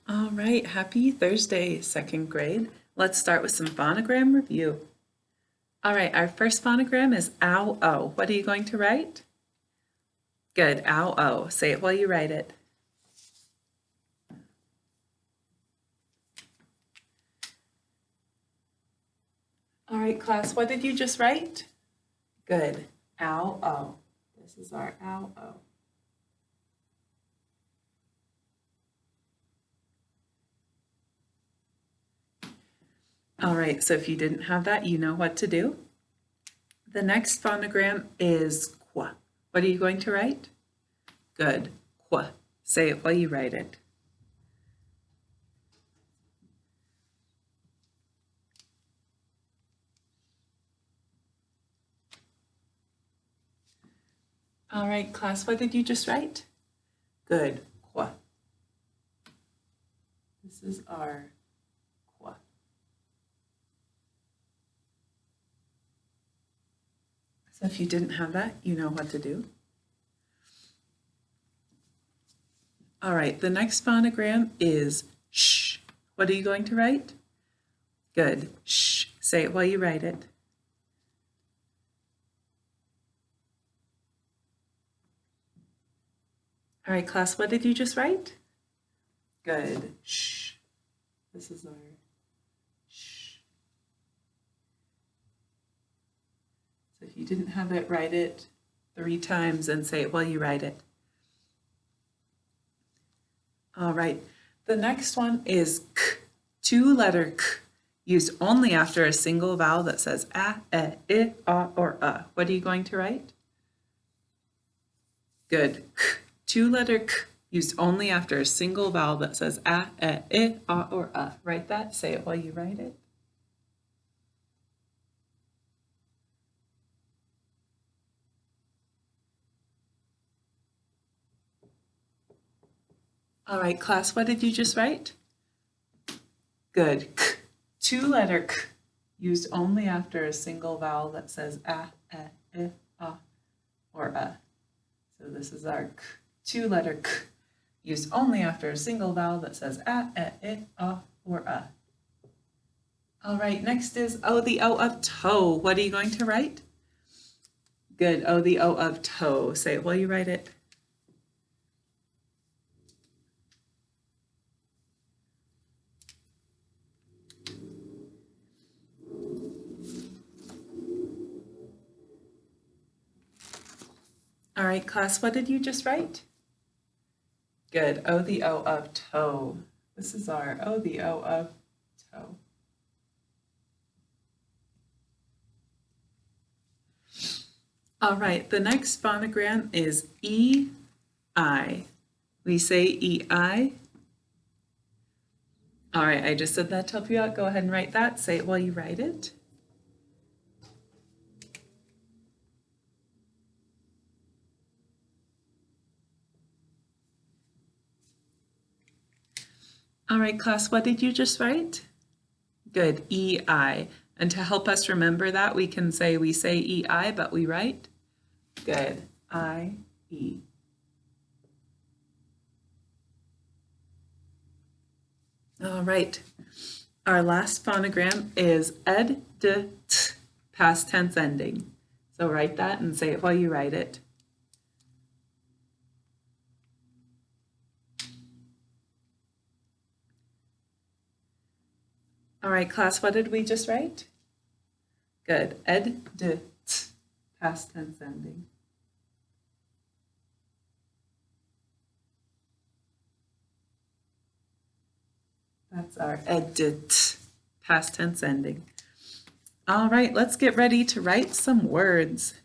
All right, happy Thursday, second grade. Let's start with some phonogram review. All right, our first phonogram is ow-o. What are you going to write? Good, ow-o. Say it while you write it. All right, class, what did you just write? Good, ow-o. This is our ow-o. All right, so if you didn't have that, you know what to do. The next phonogram is qua. What are you going to write? Good, qua. Say it while you write it. All right, class, what did you just write? Good, qua. This is our qua. So if you didn't have that, you know what to do. All right, the next phonogram is sh. What are you going to write? Good, sh. Say it while you write it. All right, class, what did you just write? Good, sh. This is our sh. So if you didn't have it, write it 3 times and say it while you write it. All right, the next one is k, 2-letter k, used only after a single vowel that says a, I, or What are you going to write? Good, k, 2-letter k, used only after a single vowel that says a, I, or Write that, say it while you write it. All right, class, what did you just write? Good, k, 2-letter k, used only after a single vowel that says a, I, or So this is our k, 2-letter k, used only after a single vowel that says a, I, or All right, next is O, the O of toe. What are you going to write? Good, O, the O of toe. Say it while you write it. All right, class, what did you just write? Good, O, the O of toe. This is our O, the O of toe. All right, the next phonogram is E-I. We say E-I. All right, I just said that to help you out. Go ahead and write that. Say it while you write it. All right, class, what did you just write? Good, E-I. And to help us remember that, we can say we say E-I, but we write? Good, I-E. All right, our last phonogram is ed-d-t, past tense ending. So write that and say it while you write it. All right, class, what did we just write? Good, ed-d-t, past tense ending. That's our ed-d-t, past tense ending. All right, let's get ready to write some words.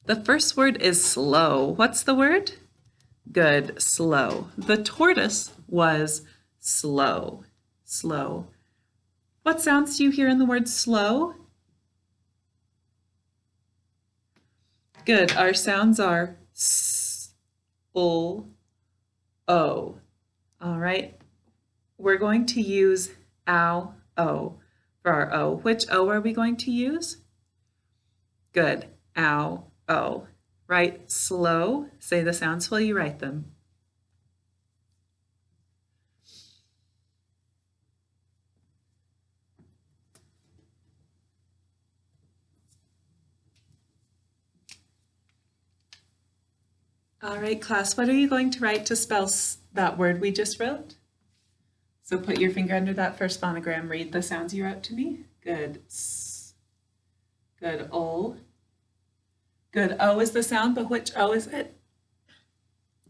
The first word is slow. What's the word? Good, slow. The tortoise was slow, slow. What sounds do you hear in the word slow? Good, our sounds are s, o. All right, we're going to use ow, o for our O. Which O are we going to use? Good, ow, o. Write slow. Say the sounds while you write them. All right, class, what are you going to write to spell that word we just wrote? So put your finger under that first phonogram. Read the sounds you wrote to me. Good. S. Good. O. Good. O is the sound, but which O is it?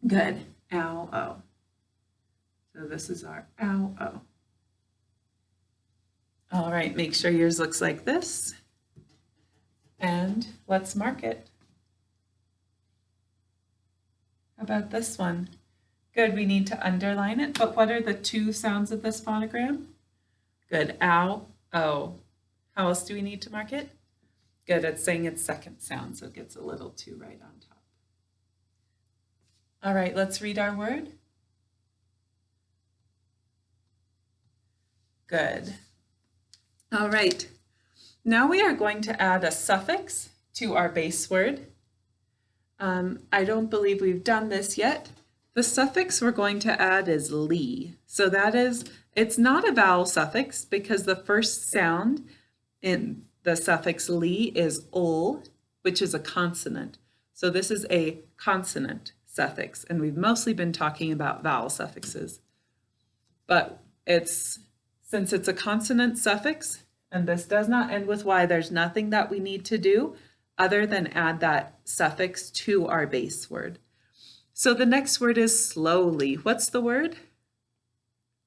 Good. Ow, O. So this is our ow, O. All right, make sure yours looks like this. And let's mark it. How about this one? Good, we need to underline it, but what are the two sounds of this phonogram? Good, ow, O. How else do we need to mark it? Good, it's saying its second sound, so it gets a little too right on top. All right, let's read our word. Good. All right, now we are going to add a suffix to our base word. I don't believe we've done this yet. The suffix we're going to add is "ly." So that is, it's not a vowel suffix because the first sound in the suffix "ly" is "ul," which is a consonant. So this is a consonant suffix, and we've mostly been talking about vowel suffixes. But since it's a consonant suffix, and this does not end with Y, there's nothing that we need to do other than add that suffix to our base word. So the next word is slowly. What's the word?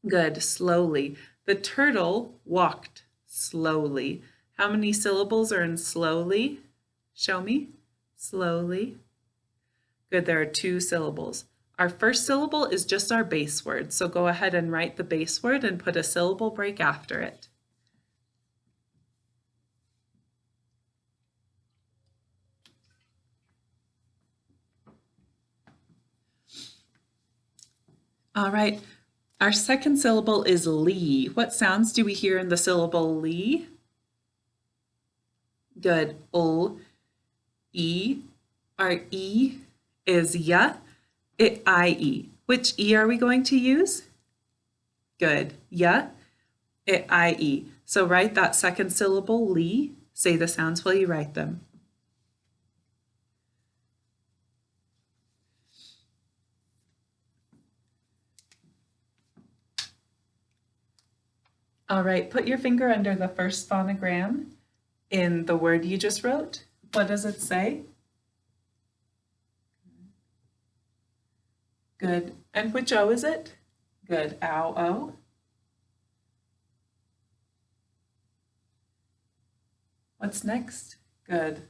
Good, slowly. The turtle walked slowly. How many syllables are in slowly? Show me. Slowly. Good, there are 2 syllables. Our first syllable is just our base word. So go ahead and write the base word and put a syllable break after it. All right, our second syllable is "ly." What sounds do we hear in the syllable "ly"? Good, ul, e. Our e is ya, I-e. Which e are we going to use? Good, ya, I-e. So write that second syllable, "ly." Say the sounds while you write them. All right, put your finger under the first phonogram in the word you just wrote. What does it say? Good. And which O is it? Good. Ow, O. What's next? Good.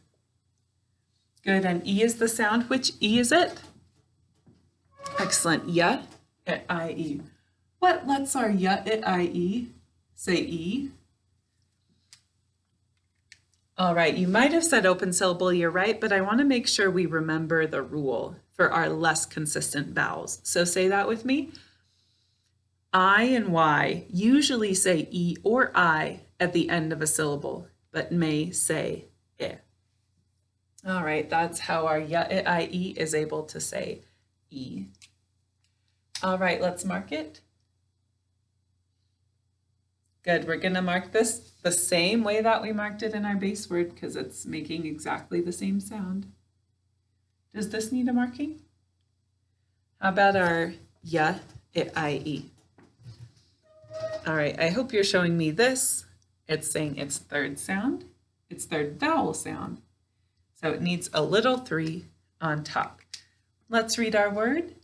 Good. And E is the sound. Which E is it? Excellent. Ya, I-e. What lets our ya, I-e say E? All right, you might have said open syllable, you're right, but I want to make sure we remember the rule for our less consistent vowels. So say that with me. I and Y usually say E or I at the end of a syllable, but may say I. All right, that's how our ya, I-e is able to say E. All right, let's mark it. Good, we're going to mark this the same way that we marked it in our base word because it's making exactly the same sound. Does this need a marking? How about our ya, I-e? All right, I hope you're showing me this. It's saying its third sound, its third vowel sound. So it needs a little 3 on top. Let's read our word.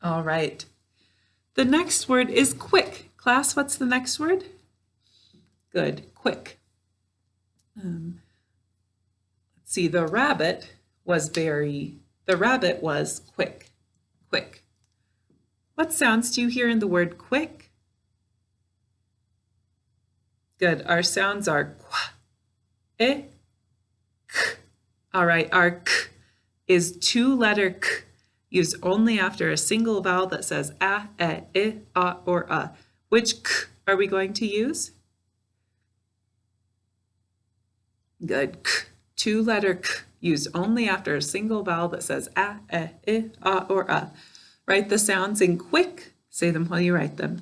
All right. The next word is quick. Class, what's the next word? Good, quick. Let's see, the rabbit was quick, quick. What sounds do you hear in the word quick? Good, our sounds are kwa, k. All right, our k is 2-letter k, used only after a single vowel that says a, I, or a. Which k are we going to use? Good, k, 2-letter k, used only after a single vowel that says a, I, or a. Write the sounds in quick. Say them while you write them.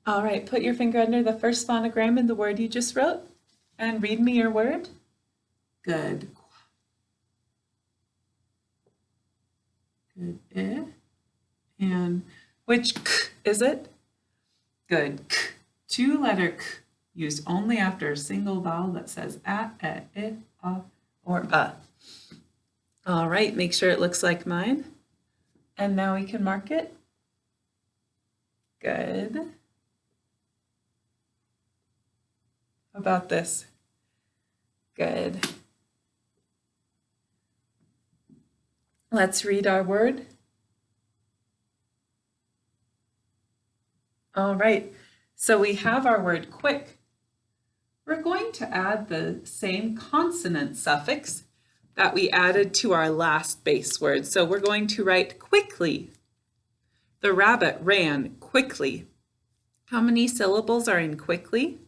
All right, put your finger under the first phonogram in the word you just wrote and read me your word. Good. Good. Eh. And which k is it? Good. K. Two-letter k used only after a single vowel that says a, or a. All right, make sure it looks like mine. And now we can mark it. Good. How about this? Good. Let's read our word. All right, so we have our word quick. We're going to add the same consonant suffix that we added to our last base word. So we're going to write quickly. The rabbit ran quickly. How many syllables are in quickly?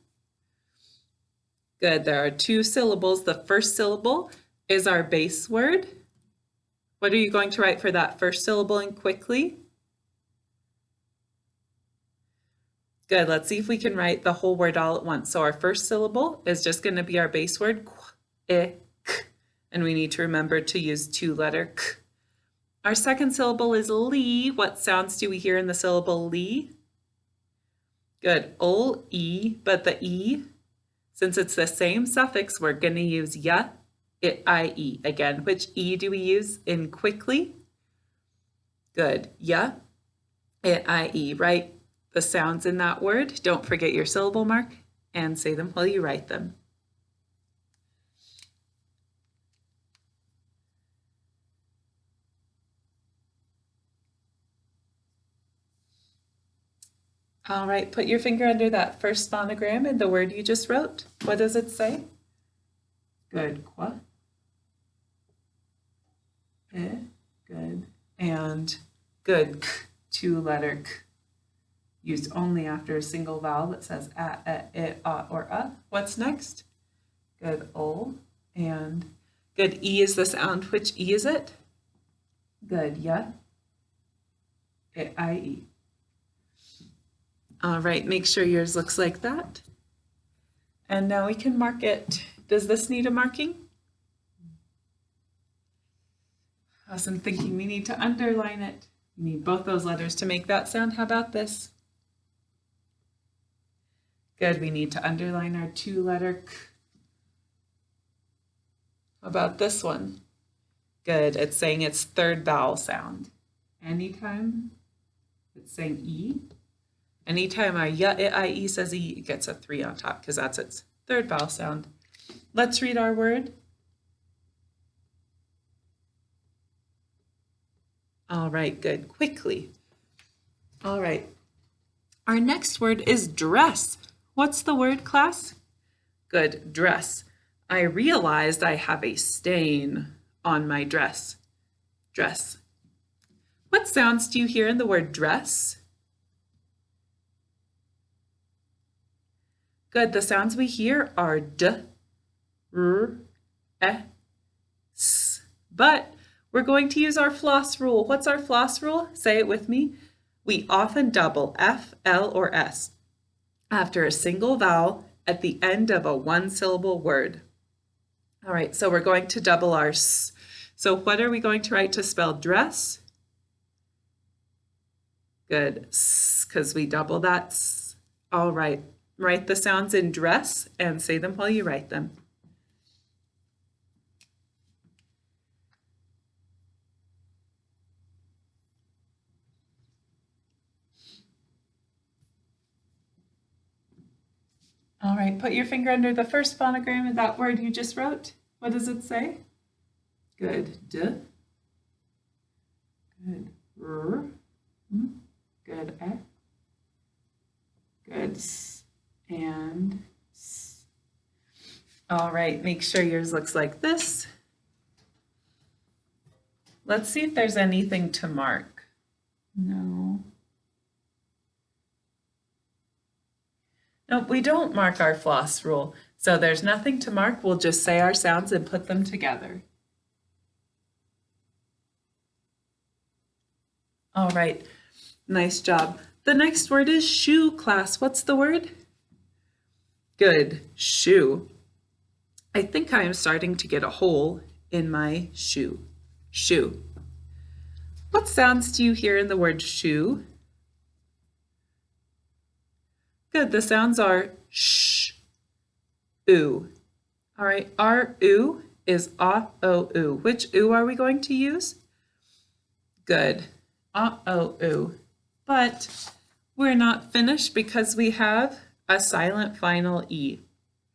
Good, there are 2 syllables. The first syllable is our base word. What are you going to write for that first syllable in quickly? Good, let's see if we can write the whole word all at once. So our first syllable is just going to be our base word, quick, and we need to remember to use 2-letter k. Our second syllable is li. What sounds do we hear in the syllable li? Good, ol, e, but the e, since it's the same suffix, we're going to use ya, it, I, e. Again, which e do we use in quickly? Good, ya, it, I, e, right? The sounds in that word. Don't forget your syllable mark and say them while you write them. All right, put your finger under that first phonogram in the word you just wrote. What does it say? Good, qua. Good. And good, k, 2-letter k. Used only after a single vowel that says a, or a. What's next? Good, ol. And good, e is the sound. Which e is it? Good, ya, it, I, e. All right, make sure yours looks like that. And now we can mark it. Does this need a marking? I wasn't thinking we need to underline it. We need both those letters to make that sound. How about this? Good, we need to underline our 2-letter k. How about this one? Good, it's saying its third vowel sound. Anytime it's saying e, anytime our ya, it, I, e says e, it gets a 3 on top because that's its third vowel sound. Let's read our word. All right, good, quickly. All right, our next word is dress. What's the word, class? Good, dress. I realized I have a stain on my dress. Dress. What sounds do you hear in the word dress? Good, the sounds we hear are d, r, e, s. But we're going to use our floss rule. What's our floss rule? Say it with me. We often double F, L, or S after a single vowel at the end of a 1-syllable word. All right, so we're going to double our s. So what are we going to write to spell dress? Good, s, because we double that s. All right, write the sounds in dress and say them while you write them. All right, put your finger under the first phonogram of that word you just wrote. What does it say? Good, d. Good, r. Good, e. Good, s. And s. All right, make sure yours looks like this. Let's see if there's anything to mark. No. Nope, we don't mark our floss rule. So there's nothing to mark. We'll just say our sounds and put them together. All right, nice job. The next word is shoe, class. What's the word? Good, shoe. I think I am starting to get a hole in my shoe. Shoe. What sounds do you hear in the word shoe? Good, the sounds are sh, oo. All right, our oo is ah, o, oo. Which oo are we going to use? Good, ah, o, oo. But we're not finished because we have a silent final E.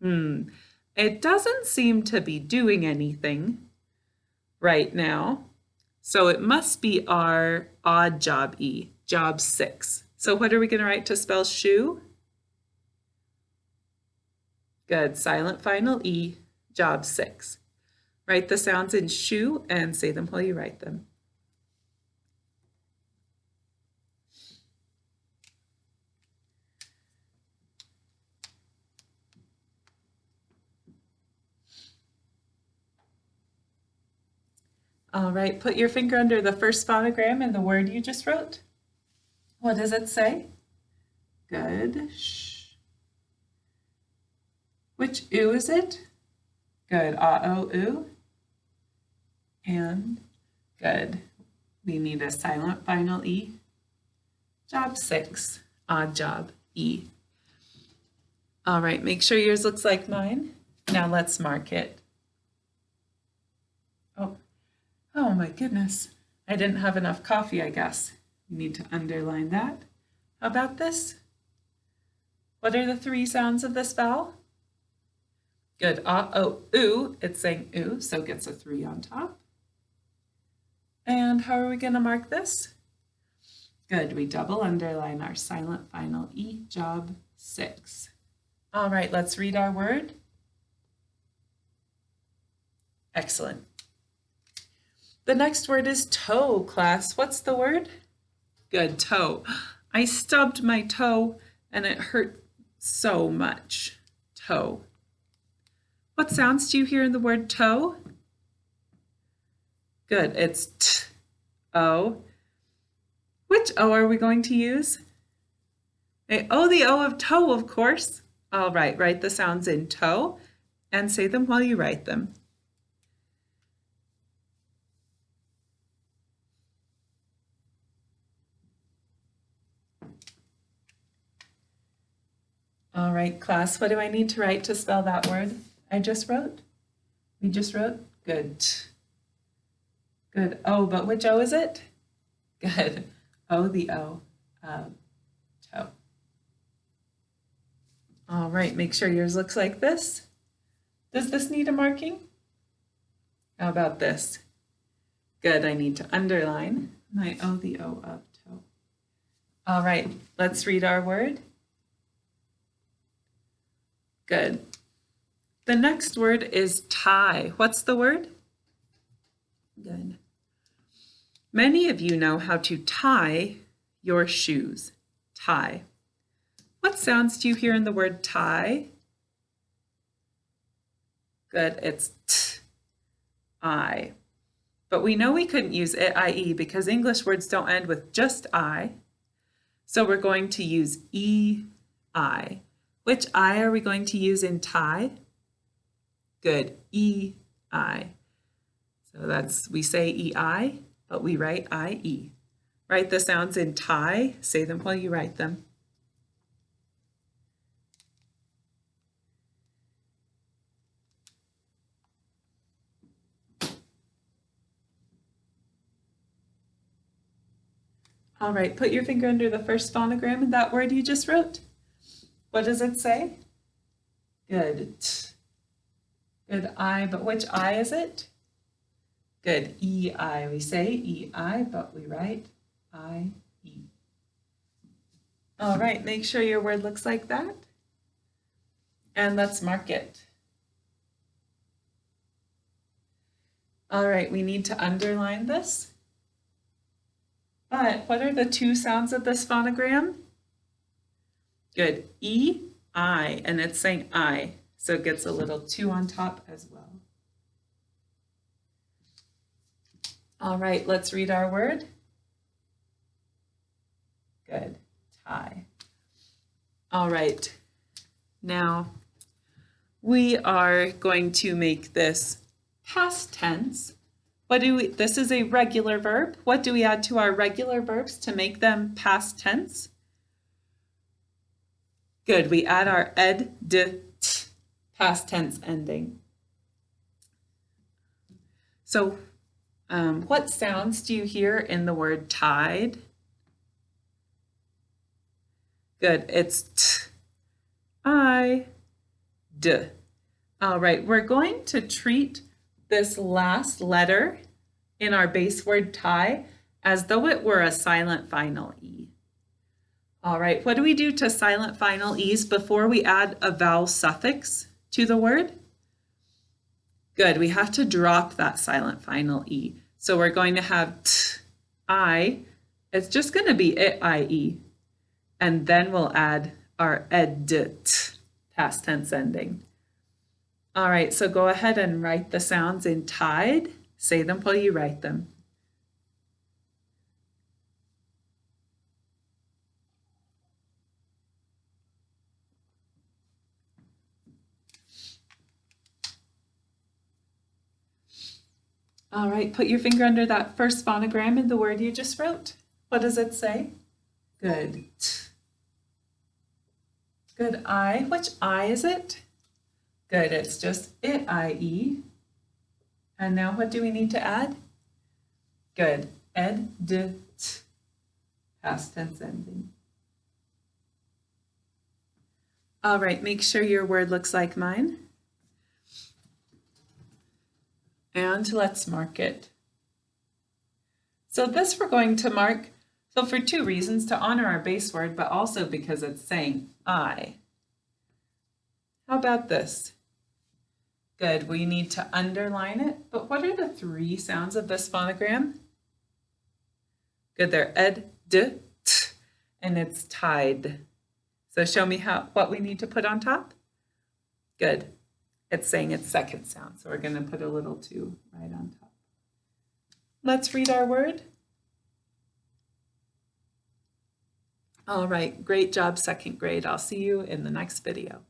It doesn't seem to be doing anything right now. So it must be our odd job E, job 6. So what are we going to write to spell shoe? Good, silent final E, job 6. Write the sounds in shoe and say them while you write them. All right, put your finger under the first phonogram in the word you just wrote. What does it say? Good. Shh. Which oo is it? Good. Ah-o-oo. And good. We need a silent final E. Job 6. Odd job E. All right, make sure yours looks like mine. Now let's mark it. Oh my goodness. I didn't have enough coffee, I guess. You need to underline that. How about this? What are the 3 sounds of this vowel? Good. Ah-o-oo. It's saying oo, so it gets a 3 on top. And how are we going to mark this? Good. We double underline our silent final E, job 6. All right, let's read our word. Excellent. The next word is toe, class. What's the word? Good, toe. I stubbed my toe and it hurt so much. Toe. What sounds do you hear in the word toe? Good, it's t-o. Which O are we going to use? The O of toe, of course. All right, write the sounds in toe and say them while you write them. All right, class, what do I need to write to spell that word I just wrote? We just wrote? Good. Good. Oh, but which O is it? Good. Oh, the O of toe. All right, make sure yours looks like this. Does this need a marking? How about this? Good, I need to underline my O, the O of toe. All right, let's read our word. Good. The next word is tie. What's the word? Good. Many of you know how to tie your shoes. Tie. What sounds do you hear in the word tie? Good, it's t-I. But we know we couldn't use it, I-E, because English words don't end with just I. So we're going to use E-I. Which I are we going to use in tie? Good, E-I. So we say E-I, but we write I-E. Write the sounds in tie, say them while you write them. All right, put your finger under the first phonogram in that word you just wrote. What does it say? Good. Good, I, but which I is it? Good, E-I. We say E-I, but we write I-E. All right, make sure your word looks like that. And let's mark it. All right, we need to underline this. But what are the 2 sounds of this phonogram? Good, E-I, and it's saying I, so it gets a little 2 on top as well. All right, let's read our word. Good, tie. All right, now we are going to make this past tense. This is a regular verb. What do we add to our regular verbs to make them past tense? Good, we add our ed, d, t, past tense ending. So what sounds do you hear in the word tied? Good, it's t, I, d. All right, we're going to treat this last letter in our base word tie as though it were a silent final E. All right, what do we do to silent final E's before we add a vowel suffix to the word? Good, we have to drop that silent final E. So we're going to have t, I, it's just going to be it, I-E. And then we'll add our ed, t, past tense ending. All right, so go ahead and write the sounds in tied. Say them while you write them. All right, put your finger under that first phonogram in the word you just wrote. What does it say? Good. Good, I. Which I is it? Good, it's just it, I-E. And now what do we need to add? Good, ed, d, t, past tense ending. All right, make sure your word looks like mine. And let's mark it. So this we're going to mark, so for two reasons, to honor our base word, but also because it's saying I. How about this? Good, we need to underline it, but what are the three sounds of this phonogram? Good, they're ed, d, t, and it's tied. So show me what we need to put on top. Good, it's saying its second sound, so we're going to put a little 2 right on top. Let's read our word. All right, great job, second grade. I'll see you in the next video.